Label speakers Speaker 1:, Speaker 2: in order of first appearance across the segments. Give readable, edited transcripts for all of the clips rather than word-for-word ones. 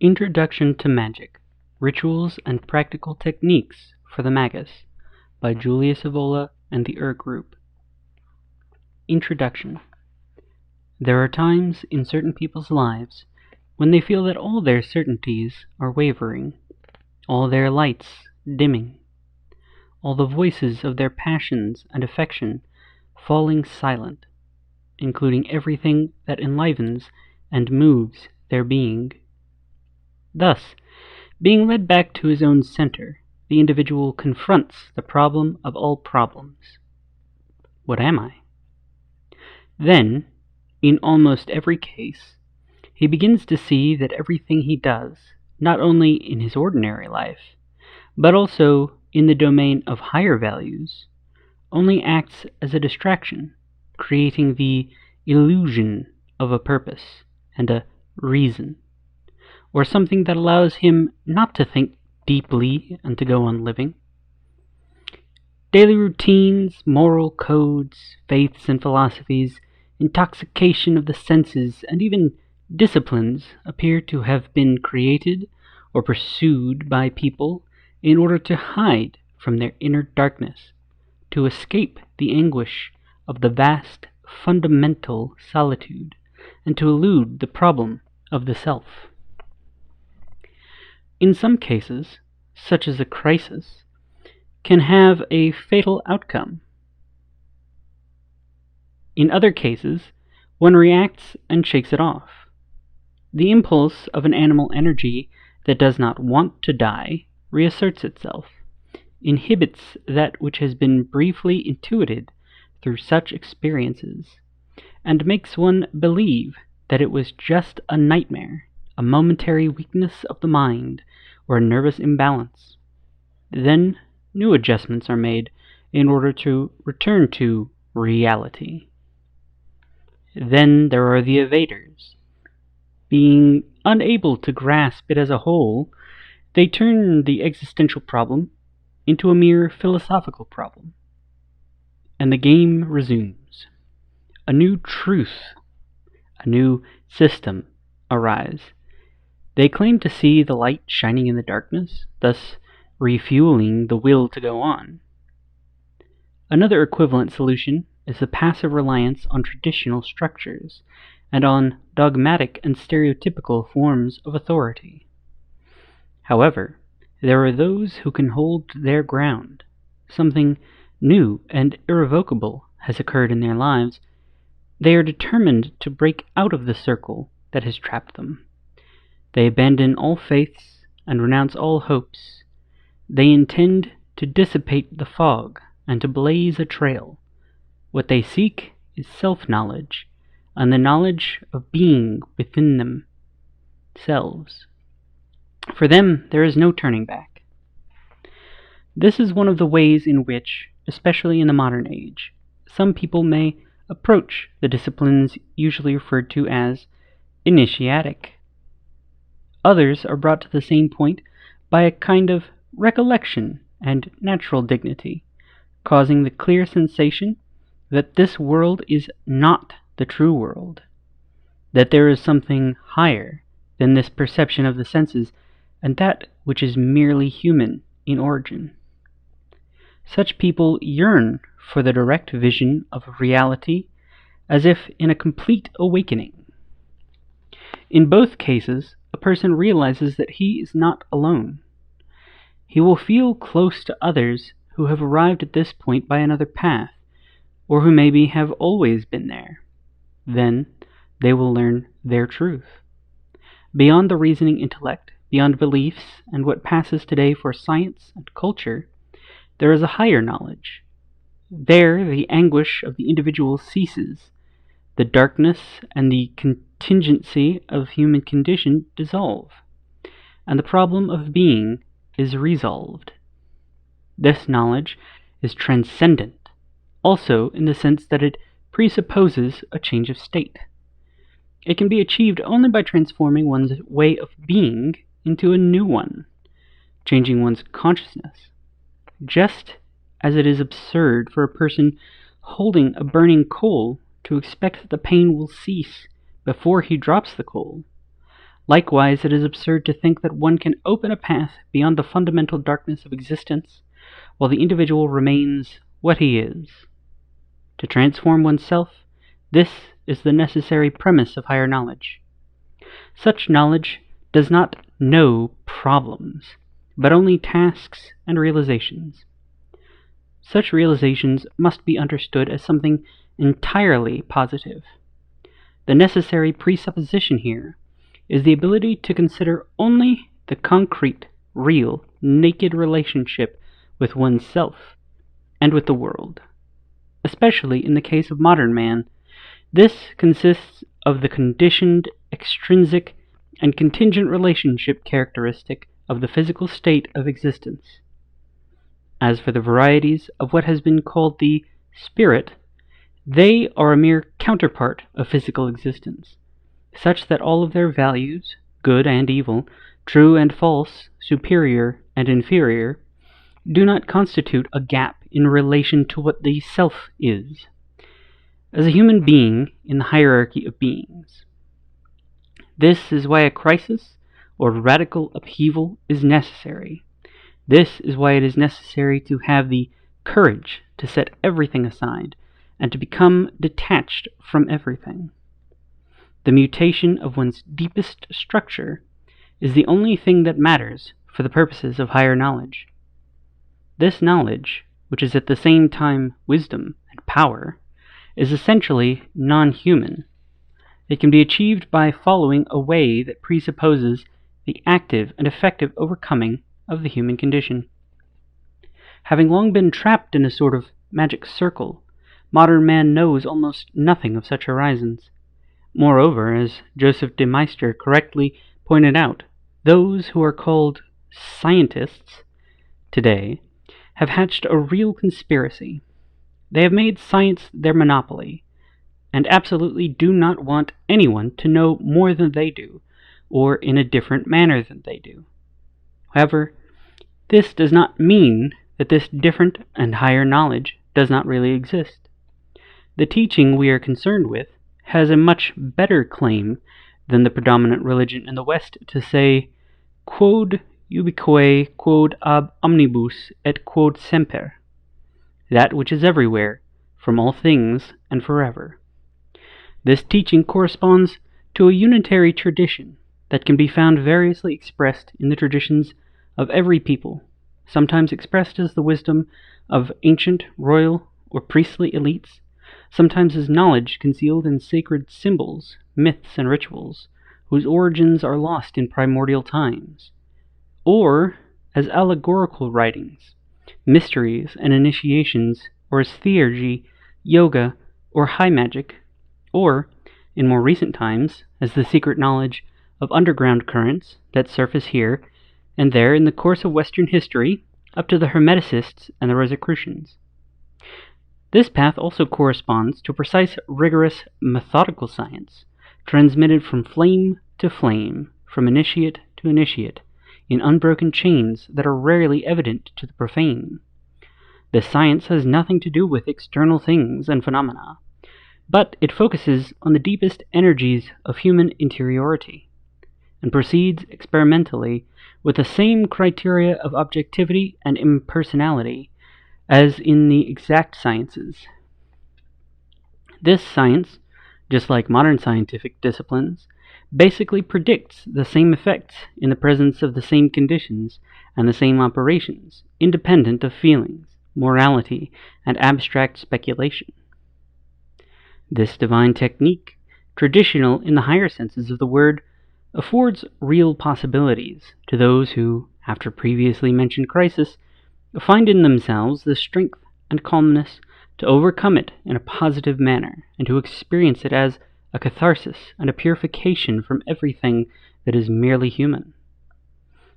Speaker 1: Introduction to Magic: Rituals and Practical Techniques for the Magus by Julius Evola and the Group. Introduction. There are times in certain people's lives when they feel that all their certainties are wavering, all their lights dimming, all the voices of their passions and affection falling silent, including everything that enlivens and moves their being. Thus, being led back to his own center, the individual confronts the problem of all problems. What am I? Then, in almost every case, he begins to see that everything he does, not only in his ordinary life, but also in the domain of higher values, only acts as a distraction, creating the illusion of a purpose and a reason, or something that allows him not to think deeply and to go on living. Daily routines, moral codes, faiths and philosophies, intoxication of the senses, and even disciplines appear to have been created or pursued by people in order to hide from their inner darkness, to escape the anguish of the vast fundamental solitude, and to elude the problem of the self. In some cases, such as a crisis, can have a fatal outcome. In other cases, one reacts and shakes it off. The impulse of an animal energy that does not want to die reasserts itself, inhibits that which has been briefly intuited through such experiences, and makes one believe that it was just a nightmare, a momentary weakness of the mind, or a nervous imbalance. Then new adjustments are made in order to return to reality. Then there are the evaders. Being unable to grasp it as a whole, they turn the existential problem into a mere philosophical problem. And the game resumes. A new truth, a new system arise. They claim to see the light shining in the darkness, thus refueling the will to go on. Another equivalent solution is the passive reliance on traditional structures and on dogmatic and stereotypical forms of authority. However, there are those who can hold their ground. Something new and irrevocable has occurred in their lives. They are determined to break out of the circle that has trapped them. They abandon all faiths and renounce all hopes. They intend to dissipate the fog and to blaze a trail. What they seek is self-knowledge, and the knowledge of being within themselves. For them, there is no turning back. This is one of the ways in which, especially in the modern age, some people may approach the disciplines usually referred to as initiatic. Others are brought to the same point by a kind of recollection and natural dignity, causing the clear sensation that this world is not the true world, that there is something higher than this perception of the senses, and that which is merely human in origin. Such people yearn for the direct vision of reality as if in a complete awakening. In both cases, a person realizes that he is not alone. He will feel close to others who have arrived at this point by another path, or who maybe have always been there. Then they will learn their truth. Beyond the reasoning intellect, beyond beliefs and what passes today for science and culture, there is a higher knowledge. There the anguish of the individual ceases. The darkness and the contingency of human condition dissolve, and the problem of being is resolved. This knowledge is transcendent, also in the sense that it presupposes a change of state. It can be achieved only by transforming one's way of being into a new one, changing one's consciousness. Just as it is absurd for a person holding a burning coal to expect that the pain will cease before he drops the coal, Likewise, it is absurd to think that one can open a path beyond the fundamental darkness of existence while the individual remains what he is. To transform oneself, this is the necessary premise of higher knowledge. Such knowledge does not know problems, but only tasks and realizations. Such realizations must be understood as something entirely positive. The necessary presupposition here is the ability to consider only the concrete, real, naked relationship with oneself and with the world. Especially in the case of modern man, this consists of the conditioned, extrinsic, and contingent relationship characteristic of the physical state of existence. As for the varieties of what has been called the spirit, they are a mere counterpart of physical existence, such that all of their values, good and evil, true and false, superior and inferior, do not constitute a gap in relation to what the self is, as a human being in the hierarchy of beings. This is why a crisis or radical upheaval is necessary. This is why it is necessary to have the courage to set everything aside and to become detached from everything. The mutation of one's deepest structure is the only thing that matters for the purposes of higher knowledge. This knowledge, which is at the same time wisdom and power, is essentially non-human. It can be achieved by following a way that presupposes the active and effective overcoming of the human condition. Having long been trapped in a sort of magic circle, modern man knows almost nothing of such horizons. Moreover, as Joseph de Maistre correctly pointed out, those who are called scientists today have hatched a real conspiracy. They have made science their monopoly, and absolutely do not want anyone to know more than they do, or in a different manner than they do. However, this does not mean that this different and higher knowledge does not really exist. The teaching we are concerned with has a much better claim than the predominant religion in the West to say, quod ubique, quod ab omnibus, et quod semper, that which is everywhere, from all things, and forever. This teaching corresponds to a unitary tradition that can be found variously expressed in the traditions of every people, sometimes expressed as the wisdom of ancient, royal, or priestly elites, sometimes as knowledge concealed in sacred symbols, myths, and rituals, whose origins are lost in primordial times, or as allegorical writings, mysteries, and initiations, or as theurgy, yoga, or high magic, or, in more recent times, as the secret knowledge of underground currents that surface here and there in the course of Western history, up to the Hermeticists and the Rosicrucians. This path also corresponds to precise, rigorous, methodical science, transmitted from flame to flame, from initiate to initiate, in unbroken chains that are rarely evident to the profane. This science has nothing to do with external things and phenomena, but it focuses on the deepest energies of human interiority, and proceeds experimentally with the same criteria of objectivity and impersonality as in the exact sciences. This science, just like modern scientific disciplines, basically predicts the same effects in the presence of the same conditions and the same operations, independent of feelings, morality, and abstract speculation. This divine technique, traditional in the higher senses of the word, affords real possibilities to those who, after previously mentioned crisis, find in themselves the strength and calmness to overcome it in a positive manner, and to experience it as a catharsis and a purification from everything that is merely human.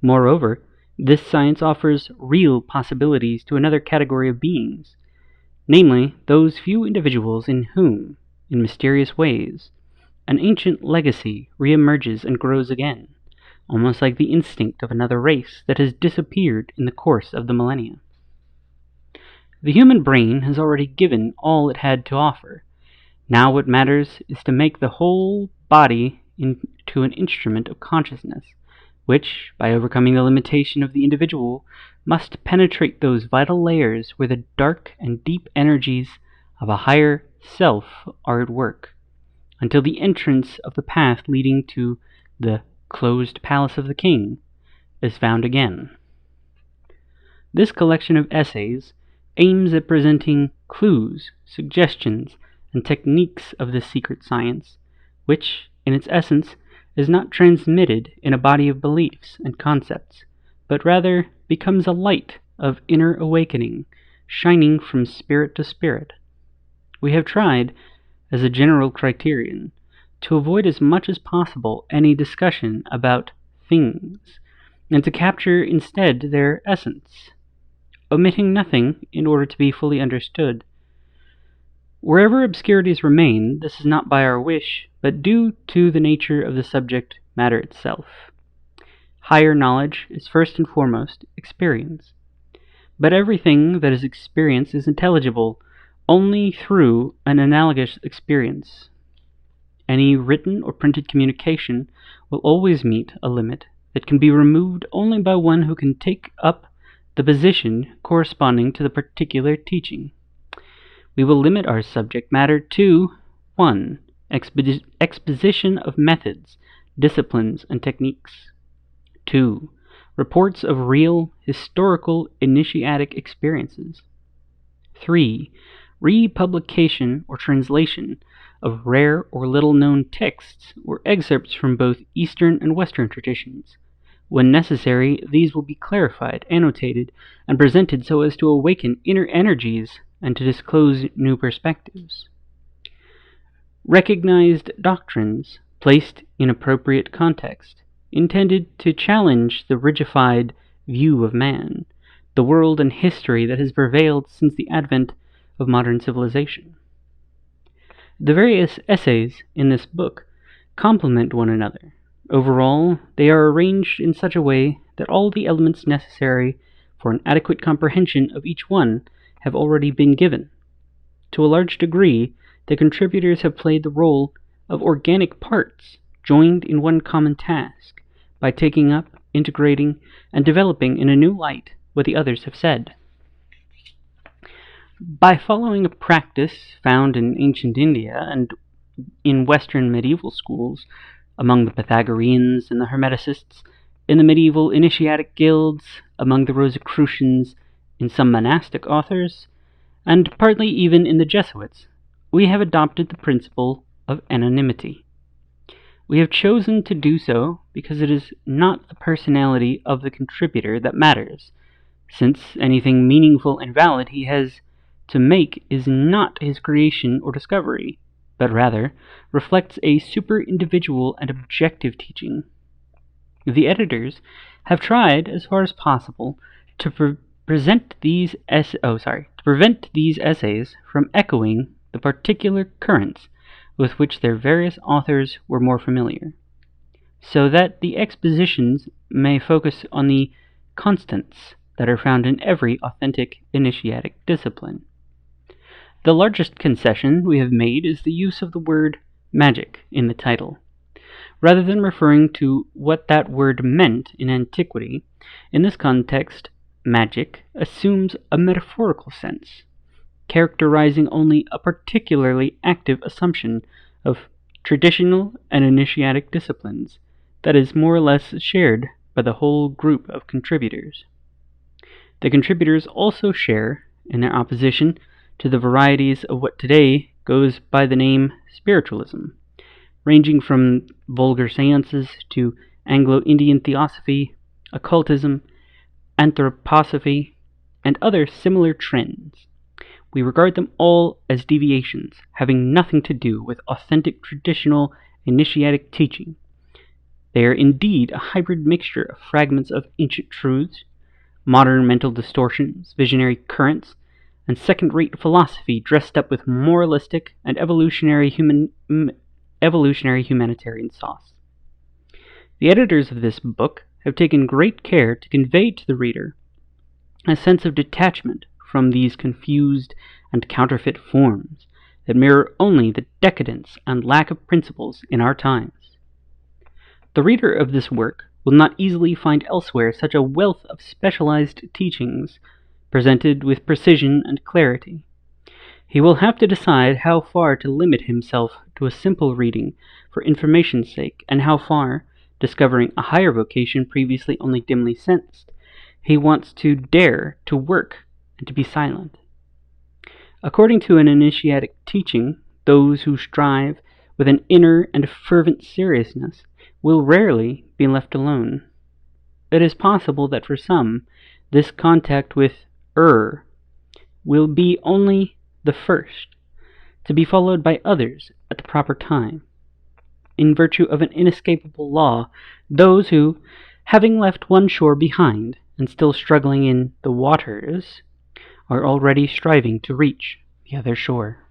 Speaker 1: Moreover, this science offers real possibilities to another category of beings, namely those few individuals in whom, in mysterious ways, an ancient legacy reemerges and grows again, almost like the instinct of another race that has disappeared in the course of the millennia. The human brain has already given all it had to offer. Now what matters is to make the whole body into an instrument of consciousness, which, by overcoming the limitation of the individual, must penetrate those vital layers where the dark and deep energies of a higher self are at work, until the entrance of the path leading to the closed palace of the king is found again. This collection of essays aims at presenting clues, suggestions, and techniques of this secret science, which, in its essence, is not transmitted in a body of beliefs and concepts, but rather becomes a light of inner awakening, shining from spirit to spirit. We have tried, as a general criterion, to avoid as much as possible any discussion about things, and to capture instead their essence, omitting nothing in order to be fully understood. Wherever obscurities remain, this is not by our wish, but due to the nature of the subject matter itself. Higher knowledge is first and foremost experience. But everything that is experience is intelligible only through an analogous experience. Any written or printed communication will always meet a limit that can be removed only by one who can take up the position corresponding to the particular teaching. We will limit our subject matter to 1. Exposition of methods, disciplines, and techniques. 2. Reports of real, historical, initiatic experiences. 3. Republication or translation of rare or little-known texts or excerpts from both Eastern and Western traditions. When necessary, these will be clarified, annotated, and presented so as to awaken inner energies and to disclose new perspectives. Recognized doctrines placed in appropriate context, intended to challenge the rigidified view of man, the world, and history that has prevailed since the advent of modern civilization. The various essays in this book complement one another. Overall, they are arranged in such a way that all the elements necessary for an adequate comprehension of each one have already been given. To a large degree, the contributors have played the role of organic parts joined in one common task by taking up, integrating, and developing in a new light what the others have said. By following a practice found in ancient India and in Western medieval schools, among the Pythagoreans and the Hermeticists, in the medieval initiatic guilds, among the Rosicrucians, in some monastic authors, and partly even in the Jesuits, we have adopted the principle of anonymity. We have chosen to do so because it is not the personality of the contributor that matters, since anything meaningful and valid he has to make is not his creation or discovery, but rather reflects a super-individual and objective teaching. The editors have tried, as far as possible, to prevent these essays from echoing the particular currents with which their various authors were more familiar, so that the expositions may focus on the constants that are found in every authentic initiatic discipline. The largest concession we have made is the use of the word magic in the title. Rather than referring to what that word meant in antiquity, in this context, magic assumes a metaphorical sense, characterizing only a particularly active assumption of traditional and initiatic disciplines that is more or less shared by the whole group of contributors. The contributors also share in their opposition to the varieties of what today goes by the name spiritualism, ranging from vulgar seances to Anglo-Indian theosophy, occultism, anthroposophy, and other similar trends. We regard them all as deviations, having nothing to do with authentic traditional initiatic teaching. They are indeed a hybrid mixture of fragments of ancient truths, modern mental distortions, visionary currents, and second-rate philosophy dressed up with moralistic and evolutionary humanitarian sauce. The editors of this book have taken great care to convey to the reader a sense of detachment from these confused and counterfeit forms that mirror only the decadence and lack of principles in our times. The reader of this work will not easily find elsewhere such a wealth of specialized teachings, presented with precision and clarity. He will have to decide how far to limit himself to a simple reading for information's sake, and how far, discovering a higher vocation previously only dimly sensed, he wants to dare to work and to be silent. According to an initiatic teaching, those who strive with an inner and fervent seriousness will rarely be left alone. It is possible that for some, this contact with will be only the first, to be followed by others at the proper time. In virtue of an inescapable law, those who, having left one shore behind and still struggling in the waters, are already striving to reach the other shore.